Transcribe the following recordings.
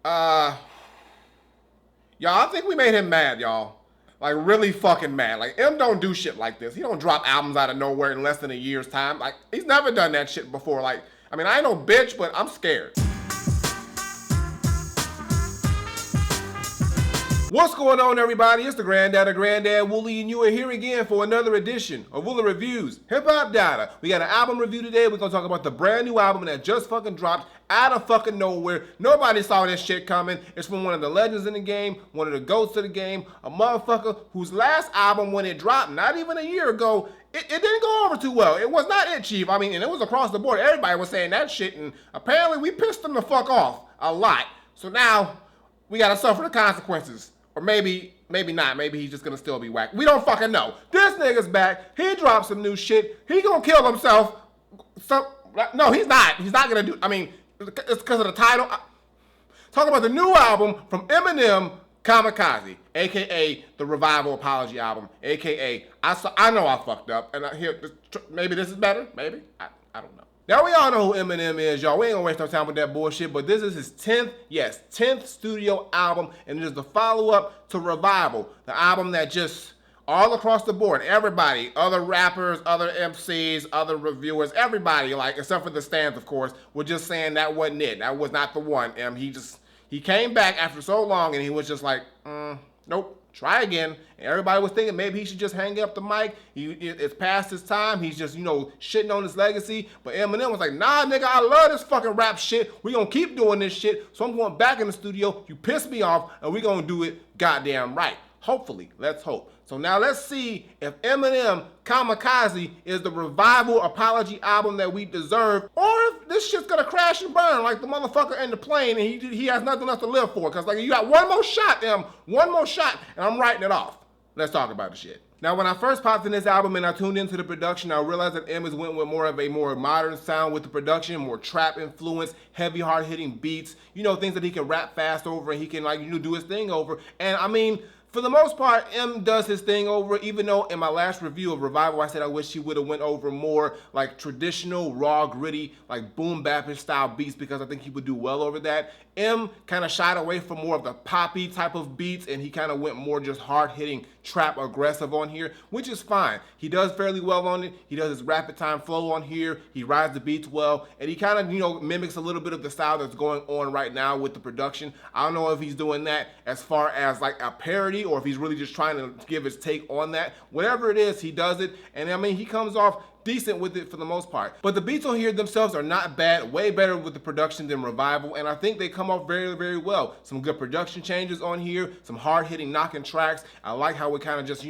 Y'all, I think we made him mad, y'all. Like, really fucking mad. Like, M don't do shit like this. He don't drop albums out of nowhere in less than a year's time. Like, he's never done that shit before. Like, I mean, I ain't no bitch, but I'm scared. What's going on, everybody? It's the Granddad Woolly, and you are here again for another edition of Woolly Reviews Hip Hop Data. We got an album review today. We're gonna talk about the brand new album that just fucking dropped out of fucking nowhere. Nobody saw this shit coming. It's from one of the legends in the game, one of the goats of the game, a motherfucker whose last album, when it dropped, not even a year ago, it didn't go over too well. It was not it, Chief. I mean, and it was across the board. Everybody was saying that shit, and apparently we pissed them the fuck off a lot. So now we gotta suffer the consequences. Or maybe not. Maybe he's just gonna still be whack. We don't fucking know. This nigga's back. He dropped some new shit. He gonna kill himself. No, he's not. He's not gonna do. I mean, it's because of the title. Talking about the new album from Eminem, Kamikaze, aka the Revival Apology album, aka I know I fucked up, and maybe this is better. Maybe I don't know. Now, we all know who Eminem is, y'all. We ain't gonna waste no time with that bullshit, but this is his 10th studio album, and it is the follow-up to Revival, the album that just, all across the board, everybody, other rappers, other MCs, other reviewers, everybody, like, except for the stands, of course, were just saying that wasn't it. That was not the one. He came back after so long, and he was just like, nope. Try again. And everybody was thinking maybe he should just hang up the mic. It's past his time. He's just, shitting on his legacy. But Eminem was like, nah, nigga, I love this fucking rap shit. We gonna keep doing this shit. So I'm going back in the studio. You piss me off, and we gonna do it goddamn right. Hopefully. Let's hope. So now let's see if Eminem Kamikaze is the Revival Apology album that we deserve, or if this shit's gonna crash and burn like the motherfucker in the plane and he has nothing else to live for. Cause like, you got one more shot, one more shot, and I'm writing it off. Let's talk about the shit. Now, when I first popped in this album and I tuned into the production, I realized that M went with more of a more modern sound with the production, more trap influence, heavy, hard-hitting beats, things that he can rap fast over and he can do his thing over. And I mean, for the most part, M does his thing over, even though in my last review of Revival, I said I wish he would have went over more like traditional, raw, gritty, like boom bap style beats, because I think he would do well over that. M kind of shied away from more of the poppy type of beats, and he kind of went more just hard-hitting, trap aggressive on here, which is fine. He does fairly well on it. He does his rapid time flow on here. He rides the beats well, and he kind of, mimics a little bit of the style that's going on right now with the production. I don't know if he's doing that as far as like a parody, or if he's really just trying to give his take on that. Whatever it is, he does it, and I mean, he comes off decent with it for the most part. But the beats on here themselves are not bad, way better with the production than Revival, and I think they come off very, very well. Some good production changes on here, some hard-hitting knocking tracks. I like how it kind of just,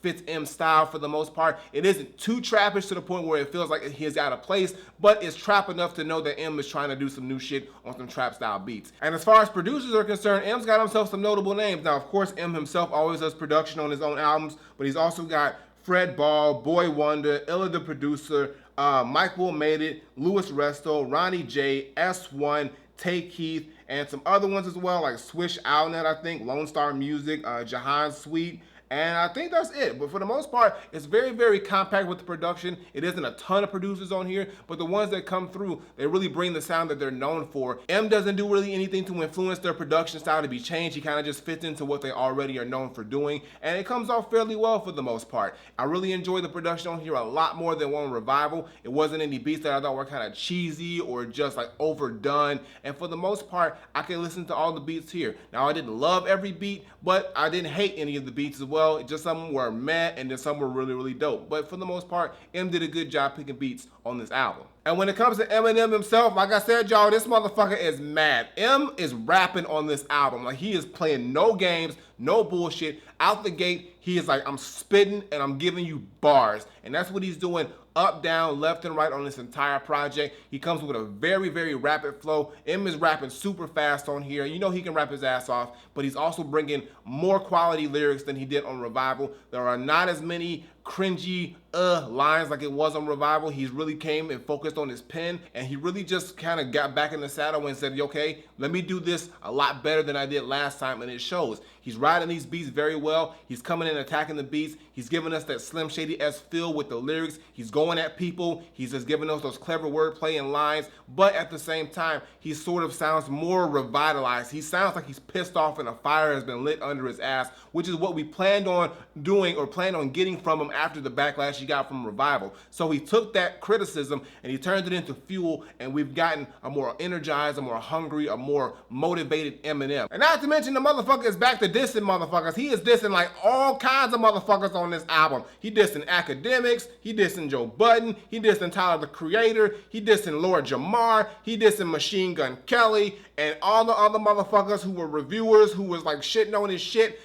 fits M's style for the most part. It isn't too trappish to the point where it feels like he's out of place, but it's trap enough to know that M is trying to do some new shit on some trap style beats. And as far as producers are concerned, M's got himself some notable names. Now, of course, M himself always does production on his own albums, but he's also got Fred Ball, Boy Wonder, Illa the Producer, Mike Will Made It, Louis Resto, Ronnie J, S1, Tay Keith, and some other ones as well, like Swish Outnet, I think, Lone Star Music, Jahan Sweet, and I think that's it. But for the most part, it's very, very compact with the production. It isn't a ton of producers on here, but the ones that come through, they really bring the sound that they're known for. M doesn't do really anything to influence their production style to be changed. He kind of just fits into what they already are known for doing, and it comes off fairly well for the most part. I really enjoy the production on here a lot more than one Revival. It wasn't any beats that I thought were kind of cheesy or just like overdone, and for the most part, I can listen to all the beats here. Now, I didn't love every beat, but I didn't hate any of the beats as well. Just some were meh, and then some were really, really dope. But for the most part, M did a good job picking beats on this album. And when it comes to Eminem himself, like I said, y'all, this motherfucker is mad. M is rapping on this album. Like, he is playing no games, no bullshit. Out the gate, he is like, I'm spitting and I'm giving you bars. And that's what he's doing up, down, left, and right on this entire project. He comes with a very, very rapid flow. M is rapping super fast on here. He can rap his ass off, but he's also bringing more quality lyrics than he did on Revival. There are not as many cringy lines like it was on Revival. He's really came and focused on his pen, and he really just kind of got back in the saddle and said, okay, let me do this a lot better than I did last time, and it shows. He's riding these beats very well. He's coming in attacking the beats. He's giving us that Slim Shady-esque feel with the lyrics. He's going at people. He's just giving us those clever wordplay and lines, but at the same time, he sort of sounds more revitalized. He sounds like he's pissed off and a fire has been lit under his ass, which is what we planned on doing or planned on getting from him after the backlash he got from Revival. So he took that criticism and he turned it into fuel, and we've gotten a more energized, a more hungry, a more motivated Eminem. And not to mention the motherfucker is back to dissing motherfuckers. He is dissing like all kinds of motherfuckers on this album. He dissing Academics, he dissing Joe Budden, he dissing Tyler the Creator, he dissing Lord Jamar, he dissing Machine Gun Kelly, and all the other motherfuckers who were reviewers who was like shitting on his shit.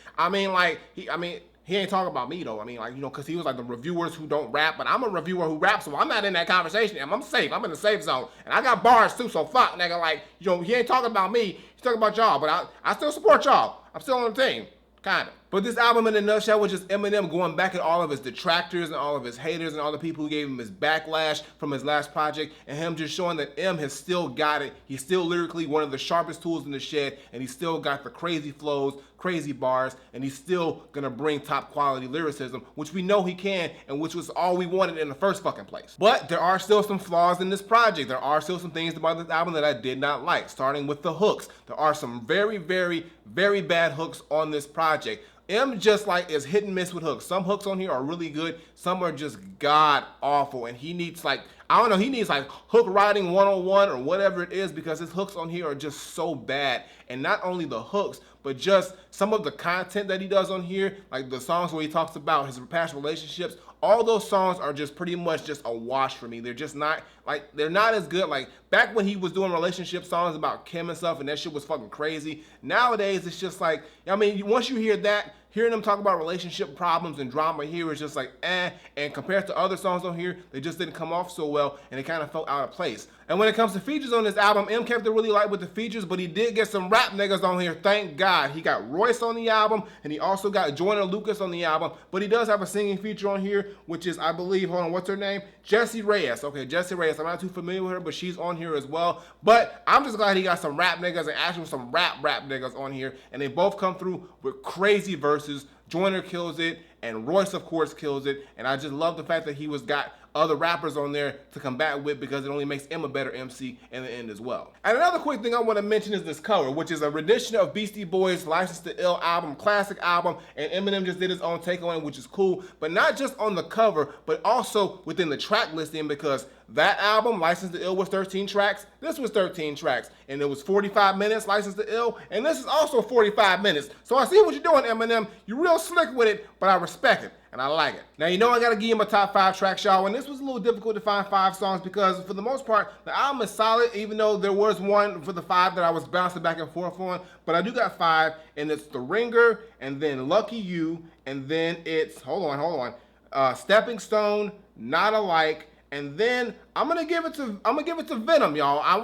He ain't talking about me though. I mean, like, you know, because he was like the reviewers who don't rap, but I'm a reviewer who raps, so I'm not in that conversation. I'm safe. I'm in the safe zone. And I got bars too, so fuck, nigga. Like, you know, he ain't talking about me. He's talking about y'all, but I still support y'all. I'm still on the team. Kind of. But this album in a nutshell was just Eminem going back at all of his detractors and all of his haters and all the people who gave him his backlash from his last project, and him just showing that M has still got it. He's still lyrically one of the sharpest tools in the shed, and he's still got the crazy flows, crazy bars, and he's still gonna bring top quality lyricism, which we know he can, and which was all we wanted in the first fucking place. But there are still some flaws in this project. There are still some things about this album that I did not like, starting with the hooks. There are some very, very, very bad hooks on this project. M just like is hit and miss with hooks. Some hooks on here are really good, some are just god awful, and he needs like, I don't know, he needs like hook writing 101 or whatever it is, because his hooks on here are just so bad. And not only the hooks, but just some of the content that he does on here, like the songs where he talks about his past relationships, all those songs are just pretty much just a wash for me. They're just not, like, they're not as good. Like, back when he was doing relationship songs about Kim and stuff, and that shit was fucking crazy. Nowadays, it's just like, I mean, once you hear that, hearing them talk about relationship problems and drama here is just like, eh. And compared to other songs on here, they just didn't come off so well, and it kind of felt out of place. And when it comes to features on this album, M kept it really light with the features, but he did get some rap niggas on here, thank God. He got Royce on the album, and he also got Joyner Lucas on the album, but he does have a singing feature on here, which is, I believe, hold on, what's her name? Jessie Reyes. Okay, Jessie Reyes. I'm not too familiar with her, but she's on here as well. But I'm just glad he got some rap niggas, and actually some rap niggas on here, and they both come through with crazy verses. Joyner kills it, and Royce, of course, kills it, and I just love the fact that he got other rappers on there to combat with, because it only makes him a better MC in the end as well. And another quick thing I want to mention is this cover, which is a rendition of Beastie Boys' License to Ill album, classic album, and Eminem just did his own take on it, which is cool, but not just on the cover, but also within the track listing, because that album, License to Ill, was 13 tracks. This was 13 tracks, and it was 45 minutes, License to Ill, and this is also 45 minutes. So I see what you're doing, Eminem. You're real slick with it, but I respect it, and I like it. Now, you know I gotta give you my top 5 tracks, y'all, and this was a little difficult to find 5 songs, because for the most part, the album is solid, even though there was one for the 5 that I was bouncing back and forth on, but I do got 5, and it's The Ringer, and then Lucky You, and then it's, hold on, Stepping Stone, Not Alike, and then I'm gonna give it to Venom, y'all. I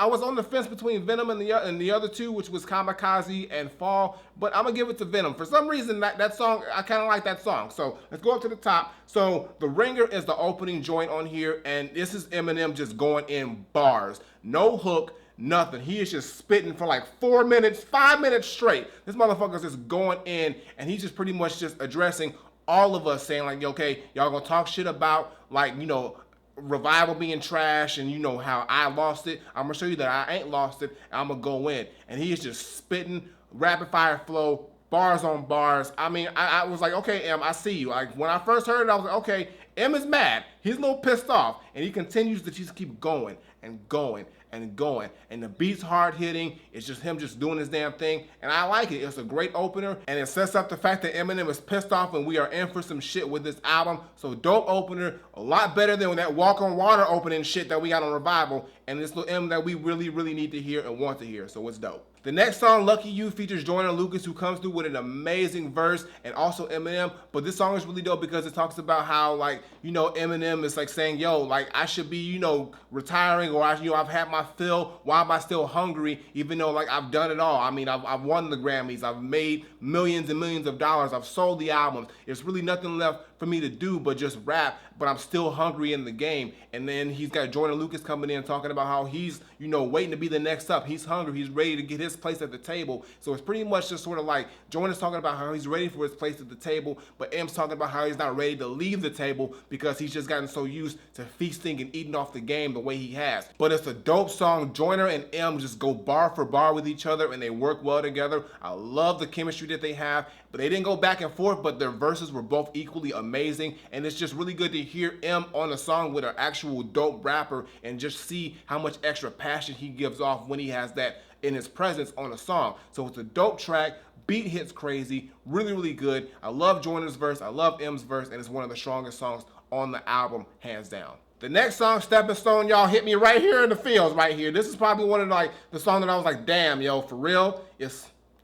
was on the fence between Venom and the other two, which was Kamikaze and Fall, but I'm gonna give it to Venom. For some reason, that song, I kind of like that song. So let's go up to the top. So The Ringer is the opening joint on here, and this is Eminem just going in bars, no hook, nothing. He is just spitting for like 4 minutes, 5 minutes straight. This motherfucker's just going in, and he's just pretty much just addressing all of us, saying like, okay, y'all gonna talk shit about, like, you know, Revival being trash, and you know how I lost it. I'm gonna show you that I ain't lost it, and I'm gonna go in. And he is just spitting rapid fire flow, bars on bars. I mean, I was like, okay, M, I see you. Like, when I first heard it, I was like, okay, M is mad. He's a little pissed off, and he continues to just keep going and going and going, and the beat's hard hitting. It's just him just doing his damn thing, and I like it. It's a great opener, and it sets up the fact that Eminem is pissed off, and we are in for some shit with this album. So dope opener, a lot better than that Walk on Water opening shit that we got on Revival, and it's the M that we really need to hear and want to hear, so it's dope. The next song, Lucky You, features Joyner Lucas, who comes through with an amazing verse, and also Eminem. But this song is really dope because it talks about how, like, you know, Eminem is like saying, yo, like, I should be, you know, retiring, or I've had my fill. Why am I still hungry? Even though, like, I've done it all. I mean, I've won the Grammys. I've made millions and millions of dollars. I've sold the albums. There's really nothing left for me to do but just rap, but I'm still hungry in the game. And then he's got Joyner Lucas coming in talking about how he's, you know, waiting to be the next up. He's hungry. He's ready to get his place at the table. So it's pretty much just sort of like Joyner's talking about how he's ready for his place at the table, but M's talking about how he's not ready to leave the table because he's just gotten so used to feasting and eating off the game the way he has. But it's a dope song. Joyner and M just go bar for bar with each other, and they work well together. I love the chemistry that they have, but they didn't go back and forth, but their verses were both equally amazing, and it's just really good to hear M on a song with an actual dope rapper and just see how much extra passion he gives off when he has that in his presence on a song. So it's a dope track. Beat hits crazy, really good. I love Joyner's verse, I love M's verse, and it's one of the strongest songs on the album, hands down. The next song, Stepping Stone, y'all, hit me right here in the feels right here. This is probably one of like the songs that I was like, damn, yo, for real. It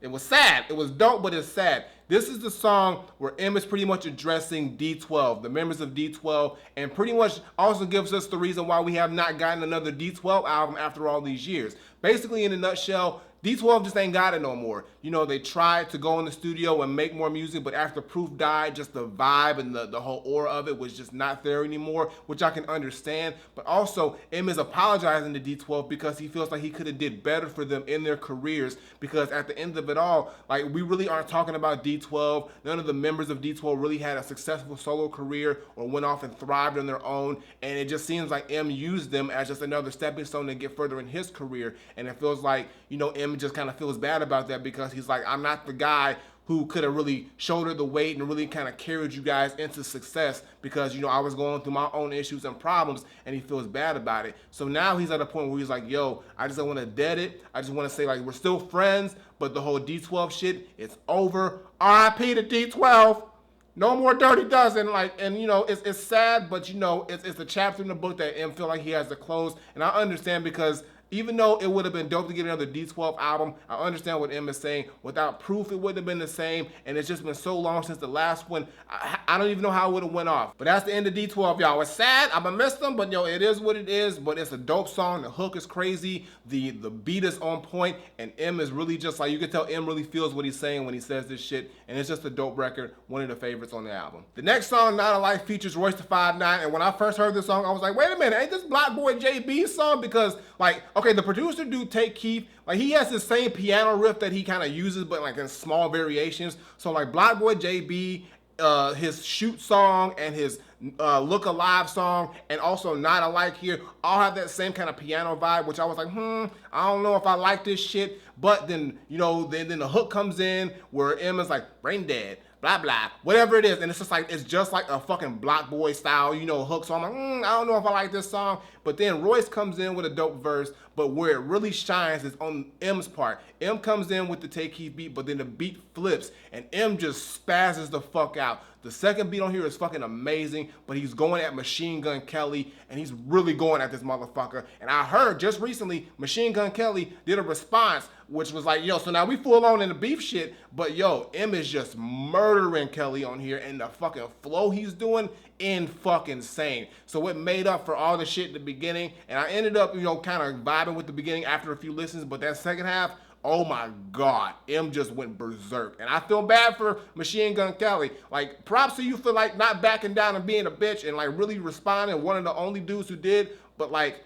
was sad. It was dope, but it's sad. This is the song where M is pretty much addressing D12, the members of D12, and pretty much also gives us the reason why we have not gotten another D12 album after all these years. Basically, in a nutshell, D12 just ain't got it no more. You know, they tried to go in the studio and make more music, but after Proof died, just the vibe and the whole aura of it was just not there anymore, which I can understand. But also, M is apologizing to D12 because he feels like he could have did better for them in their careers, because at the end of it all, like, we really aren't talking about D12. None of the members of D12 really had a successful solo career or went off and thrived on their own, and it just seems like M used them as just another stepping stone to get further in his career, and it feels like, you know, M just kind of feels bad about that because he's like, I'm not the guy who could have really shouldered the weight and really kind of carried you guys into success because, you know, I was going through my own issues and problems, and he feels bad about it. So now he's at a point where he's like, yo, I just don't want to dead it. I just want to say, like, we're still friends, but the whole D12 shit, it's over. RIP to D12. No more Dirty Dozen. Like, and you know, it's sad, but you know, it's a chapter in the book that M feel like he has to close, and I understand because even though it would have been dope to get another D12 album, I understand what M is saying. Without Proof, it wouldn't have been the same, and it's just been so long since the last one. I don't even know how it would have went off. But that's the end of D12, y'all. It's sad. I'm gonna miss them, but yo, it is what it is. But it's a dope song. The hook is crazy. The beat is on point, and M is really just like, you can tell M really feels what he's saying when he says this shit, and it's just a dope record. One of the favorites on the album. The next song, Not Alike, features Royce da 5'9", and when I first heard this song, I was like, wait a minute, ain't this Block Boy JB's song? Because, like, okay, the producer dude, Take Keith, like, he has the same piano riff that he kind of uses, but like in small variations. So like Block Boy JB, his Shoot song and his Look Alive song, and also Not Alike here, all have that same kind of piano vibe, which I was like, I don't know if I like this shit. But then, you know, then the hook comes in where M is like, brain dead, blah, blah, whatever it is. And it's just like a fucking Block Boy style, you know, hook. So I'm like, I don't know if I like this song. But then Royce comes in with a dope verse, but where it really shines is on M's part. M comes in with the Take Keith beat, but then the beat flips, and M just spazzes the fuck out. The second beat on here is fucking amazing, but he's going at Machine Gun Kelly, and he's really going at this motherfucker. And I heard just recently, Machine Gun Kelly did a response, which was like, yo, so now we full on in the beef shit, but yo, M is just murdering Kelly on here, and the fucking flow he's doing, in fucking insane. So it made up for all the shit at the beginning, and I ended up, you know, kind of vibing with the beginning after a few listens, but that second half, oh my God, M just went berserk. And I feel bad for Machine Gun Kelly. Like, props to you for like not backing down and being a bitch and like really responding, one of the only dudes who did, but like,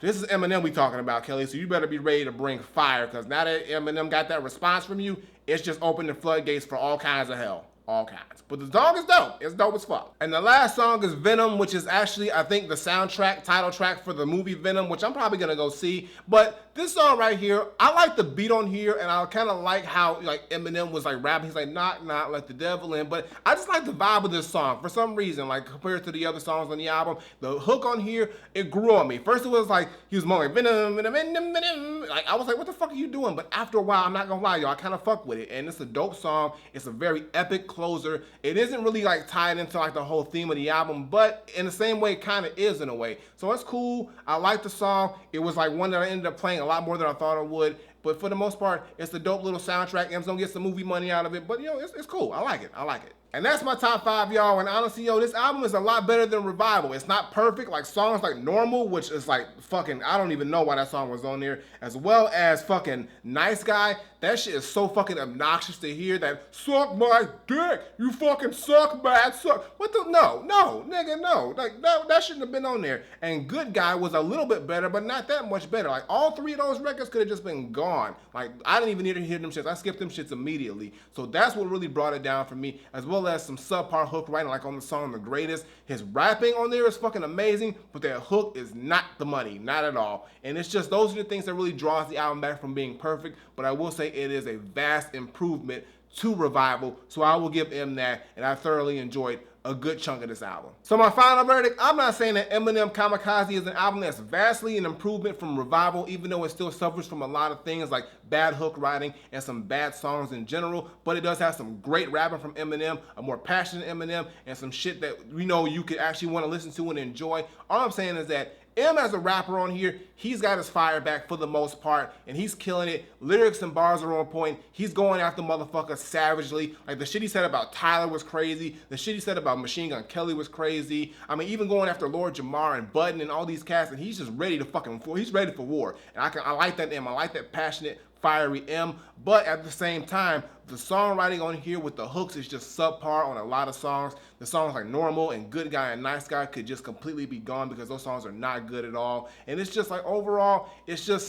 this is Eminem we talking about, Kelly, so you better be ready to bring fire, because now that Eminem got that response from you, it's just opened the floodgates for all kinds of hell. All kinds. But the song is dope. It's dope as fuck. And the last song is Venom, which is actually, I think, the soundtrack, title track for the movie Venom, which I'm probably gonna go see. But this song right here, I like the beat on here, and I kind of like how like Eminem was like rapping. He's like, knock, knock, let the devil in. But I just like the vibe of this song for some reason, like compared to the other songs on the album. The hook on here, it grew on me. First it was like, he was more like, Venom, Venom, Venom, Venom. Like, I was like, what the fuck are you doing? But after a while, I'm not gonna lie, y'all, I kind of fuck with it. And it's a dope song. It's a very epic closer. It isn't really like tied into like the whole theme of the album, but in the same way, it kind of is in a way. So it's cool. I like the song. It was like one that I ended up playing a lot more than I thought I would. But for the most part, it's a dope little soundtrack. M's gonna get some movie money out of it, but you know, it's cool. I like it. I like it. And that's my top 5, y'all. And honestly, yo, this album is a lot better than Revival. It's not perfect, like songs like Normal, which is like fucking, I don't even know why that song was on there, as well as fucking Nice Guy. That shit is so fucking obnoxious to hear, that suck my dick, you fucking suck, man, suck. What the, no, nigga, no. Like, that shouldn't have been on there. And Good Guy was a little bit better, but not that much better. Like, all 3 of those records could have just been gone. Like, I didn't even need to hear them shits. I skipped them shits immediately. So that's what really brought it down for me, as well as some subpar hook writing, like on the song The Greatest. His rapping on there is fucking amazing, but that hook is not the money, not at all. And it's just, those are the things that really draws the album back from being perfect, but I will say it is a vast improvement to Revival, so I will give M that, and I thoroughly enjoyed a good chunk of this album. So my final verdict, I'm not saying that Eminem Kamikaze is an album that's vastly an improvement from Revival, even though it still suffers from a lot of things like bad hook writing and some bad songs in general, but it does have some great rapping from Eminem, a more passionate Eminem, and some shit that we know you could actually want to listen to and enjoy. All I'm saying is that M as a rapper on here, he's got his fire back for the most part, and he's killing it. Lyrics and bars are on point. He's going after motherfuckers savagely. Like, the shit he said about Tyler was crazy. The shit he said about Machine Gun Kelly was crazy. I mean, even going after Lord Jamar and Budden and all these cats, and he's just ready to fucking, he's ready for war. And I like that M. I like that passionate, fiery M, but at the same time, the songwriting on here with the hooks is just subpar on a lot of songs. The songs like Normal and Good Guy and Nice Guy could just completely be gone because those songs are not good at all. And it's just like, overall, it's a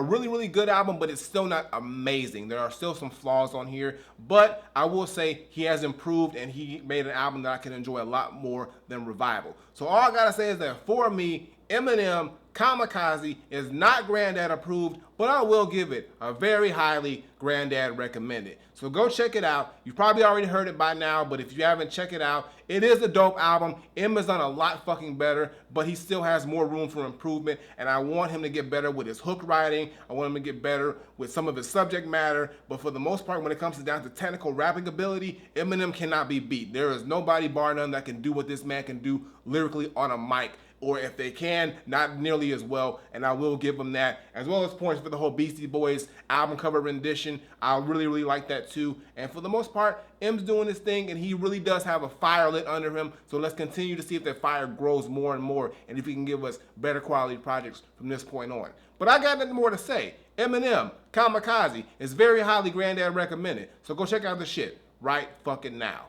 really, really good album, but it's still not amazing. There are still some flaws on here, but I will say he has improved and he made an album that I can enjoy a lot more than Revival. So all I gotta say is that for me, Eminem Kamikaze is not Granddad approved, but I will give it a very highly Granddad recommended. So go check it out. You've probably already heard it by now, but if you haven't, check it out. It is a dope album. M has done a lot fucking better, but he still has more room for improvement, and I want him to get better with his hook writing. I want him to get better with some of his subject matter, but for the most part, when it comes down to technical rapping ability, Eminem cannot be beat. There is nobody bar none that can do what this man can do lyrically on a mic. Or if they can, not nearly as well, and I will give them that, as well as points for the whole Beastie Boys album cover rendition. I really, really like that too. And for the most part, M's doing his thing, and he really does have a fire lit under him, so let's continue to see if that fire grows more and more, and if he can give us better quality projects from this point on. But I got nothing more to say. Eminem Kamikaze is very highly Granddad recommended, so go check out the shit right fucking now.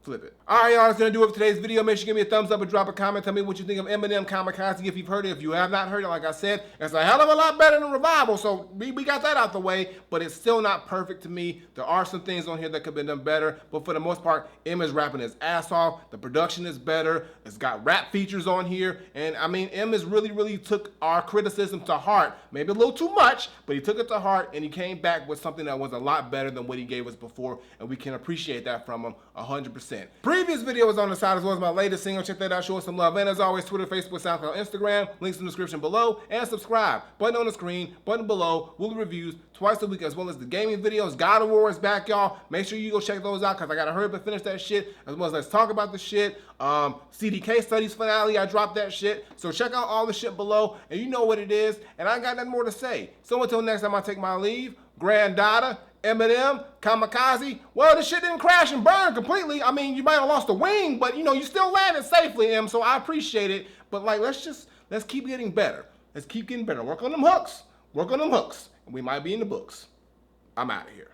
Flip it. Alright, y'all, that's gonna do it for today's video. Make sure you give me a thumbs up and drop a comment. Tell me what you think of Eminem Kamikaze if you've heard it. If you have not heard it, like I said, it's a hell of a lot better than Revival, so we got that out the way, but it's still not perfect to me. There are some things on here that could have been done better, but for the most part, M is rapping his ass off. The production is better. It's got rap features on here, and I mean, M has really, really took our criticism to heart. Maybe a little too much, but he took it to heart, and he came back with something that was a lot better than what he gave us before, and we can appreciate that from him 100%. Previous video is on the side, as well as my latest single. Check that out, show us some love. And as always, Twitter, Facebook, SoundCloud, Instagram, links in the description below, and subscribe. Button on the screen, button below, Woolly Reviews, twice a week, as well as the gaming videos. God of War is back, y'all. Make sure you go check those out, because I got to hurry up and finish that shit, as well as let's talk about the shit. CDK Studies finale, I dropped that shit. So check out all the shit below, and you know what it is, and I ain't got nothing more to say. So until next time I take my leave, Granddad, Eminem, Kamikaze. Well, this shit didn't crash and burn completely. I mean, you might have lost a wing, but you know, you still landed safely, Em, so I appreciate it. But like, let's keep getting better. Let's keep getting better. Work on them hooks. Work on them hooks. And we might be in the books. I'm out of here.